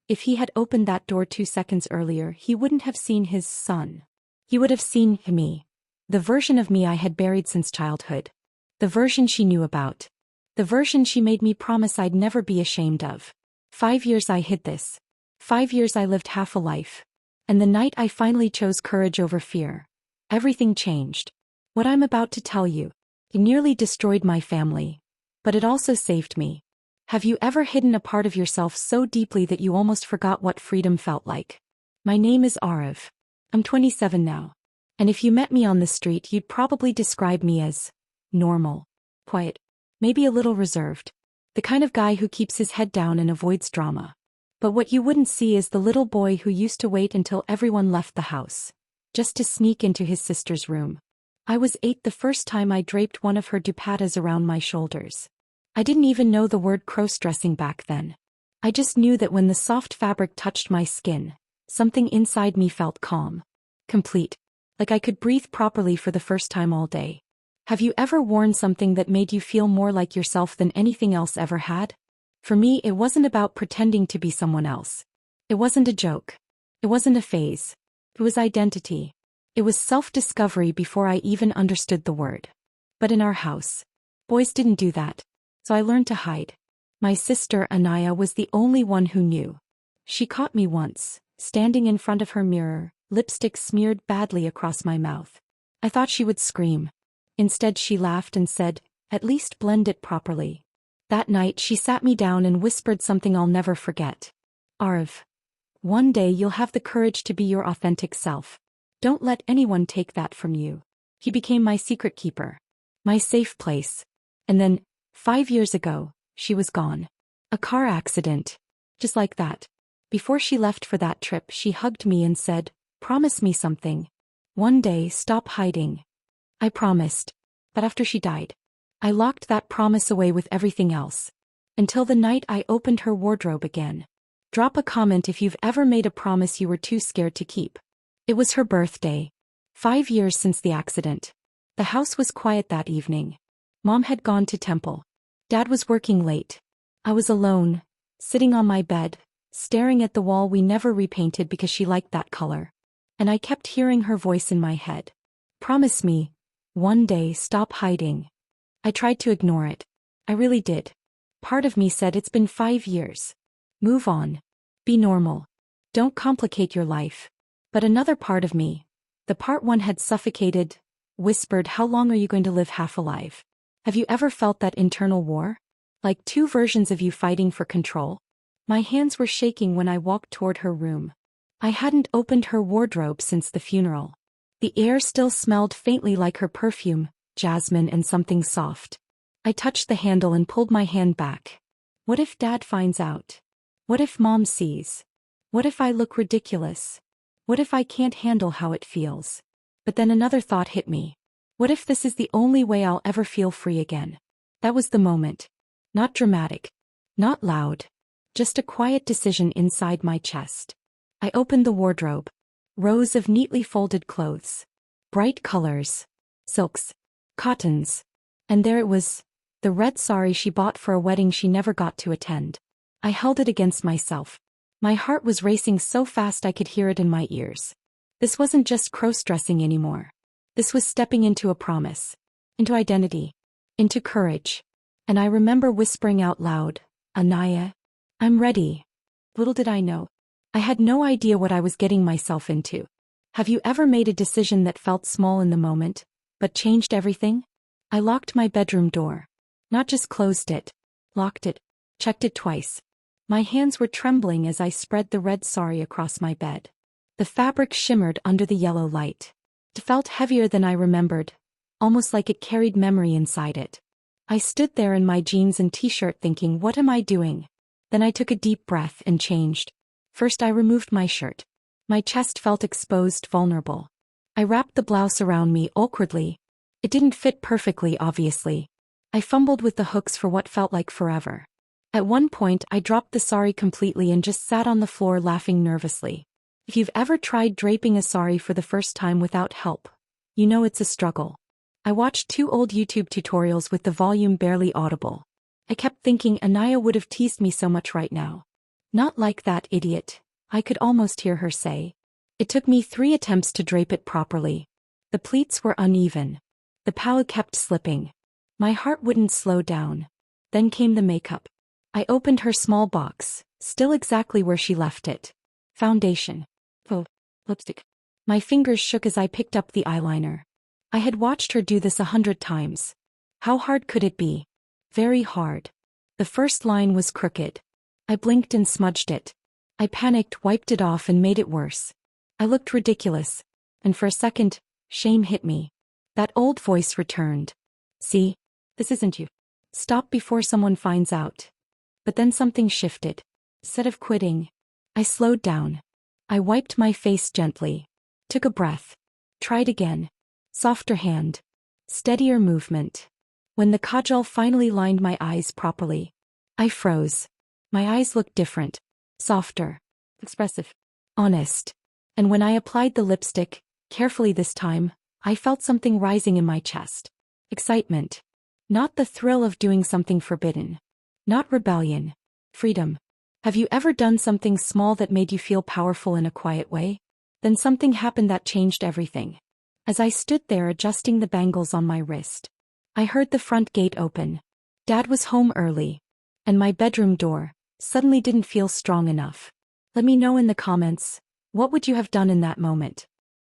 If he had opened that door 2 seconds earlier, he wouldn't have seen his son. He would have seen me. The version of me I had buried since childhood. The version she knew about. The version she made me promise I'd never be ashamed of. 5 years I hid this. 5 years I lived half a life. And the night I finally chose courage over fear, everything changed. What I'm about to tell you, it nearly destroyed my family. But it also saved me. Have you ever hidden a part of yourself so deeply that you almost forgot what freedom felt like? My name is Arav. I'm 27 now. And if you met me on the street, you'd probably describe me as normal, quiet, maybe a little reserved. The kind of guy who keeps his head down and avoids drama. But what you wouldn't see is the little boy who used to wait until everyone left the house, just to sneak into his sister's room. I was 8 the first time I draped one of her dupattas around my shoulders. I didn't even know the word crossdressing back then. I just knew that when the soft fabric touched my skin, something inside me felt calm. Complete. Like I could breathe properly for the first time all day. Have you ever worn something that made you feel more like yourself than anything else ever had? For me, it wasn't about pretending to be someone else. It wasn't a joke. It wasn't a phase. It was identity. It was self-discovery before I even understood the word. But in our house, boys didn't do that. So I learned to hide. My sister, Anaya, was the only one who knew. She caught me once, standing in front of her mirror, lipstick smeared badly across my mouth. I thought she would scream. Instead she laughed and said, "At least blend it properly." That night she sat me down and whispered something I'll never forget. "Arv, one day you'll have the courage to be your authentic self. Don't let anyone take that from you." He became my secret keeper. My safe place. And then, 5 years ago, she was gone. A car accident. Just like that. Before she left for that trip, she hugged me and said, "Promise me something. One day, stop hiding." I promised. But after she died, I locked that promise away with everything else. Until the night I opened her wardrobe again. Drop a comment if you've ever made a promise you were too scared to keep. It was her birthday. 5 years since the accident. The house was quiet that evening. Mom had gone to temple. Dad was working late. I was alone, sitting on my bed, staring at the wall we never repainted because she liked that color. And I kept hearing her voice in my head. "Promise me. One day, stop hiding." I tried to ignore it. I really did. Part of me said it's been 5 years. Move on. Be normal. Don't complicate your life. But another part of me, the part one had suffocated, whispered, "How long are you going to live half alive?" Have you ever felt that internal war? Like two versions of you fighting for control? My hands were shaking when I walked toward her room. I hadn't opened her wardrobe since the funeral. The air still smelled faintly like her perfume, jasmine and something soft. I touched the handle and pulled my hand back. What if Dad finds out? What if Mom sees? What if I look ridiculous? What if I can't handle how it feels? But then another thought hit me. What if this is the only way I'll ever feel free again? That was the moment. Not dramatic. Not loud. Just a quiet decision inside my chest. I opened the wardrobe. Rows of neatly folded clothes. Bright colors. Silks. Cottons. And there it was. The red sari she bought for a wedding she never got to attend. I held it against myself. My heart was racing so fast I could hear it in my ears. This wasn't just cross-dressing anymore. This was stepping into a promise. Into identity. Into courage. And I remember whispering out loud, "Anaya, I'm ready." Little did I know. I had no idea what I was getting myself into. Have you ever made a decision that felt small in the moment, but changed everything? I locked my bedroom door. Not just closed it. Locked it. Checked it twice. My hands were trembling as I spread the red sari across my bed. The fabric shimmered under the yellow light. It felt heavier than I remembered, almost like it carried memory inside it. I stood there in my jeans and t-shirt thinking, what am I doing? Then I took a deep breath and changed. First I removed my shirt. My chest felt exposed, vulnerable. I wrapped the blouse around me awkwardly. It didn't fit perfectly, obviously. I fumbled with the hooks for what felt like forever. At one point I dropped the sari completely and just sat on the floor laughing nervously. If you've ever tried draping a sari for the first time without help, you know it's a struggle. I watched 2 old YouTube tutorials with the volume barely audible. I kept thinking Anaya would have teased me so much right now. Not like that, idiot, I could almost hear her say. It took me 3 attempts to drape it properly. The pleats were uneven. The palette kept slipping. My heart wouldn't slow down. Then came the makeup. I opened her small box, still exactly where she left it. Foundation. Oh, lipstick. My fingers shook as I picked up the eyeliner. I had watched her do this 100 times. How hard could it be? Very hard. The first line was crooked. I blinked and smudged it. I panicked, wiped it off and made it worse. I looked ridiculous. And for a second, shame hit me. That old voice returned. See? This isn't you. Stop before someone finds out. But then something shifted. Instead of quitting, I slowed down. I wiped my face gently. Took a breath. Tried again. Softer hand. Steadier movement. When the kajal finally lined my eyes properly, I froze. My eyes looked different. Softer. Expressive. Honest. And when I applied the lipstick, carefully this time, I felt something rising in my chest. Excitement. Not the thrill of doing something forbidden. Not rebellion. Freedom. Have you ever done something small that made you feel powerful in a quiet way? Then something happened that changed everything. As I stood there adjusting the bangles on my wrist, I heard the front gate open. Dad was home early. And my bedroom door suddenly didn't feel strong enough. Let me know in the comments, what would you have done in that moment?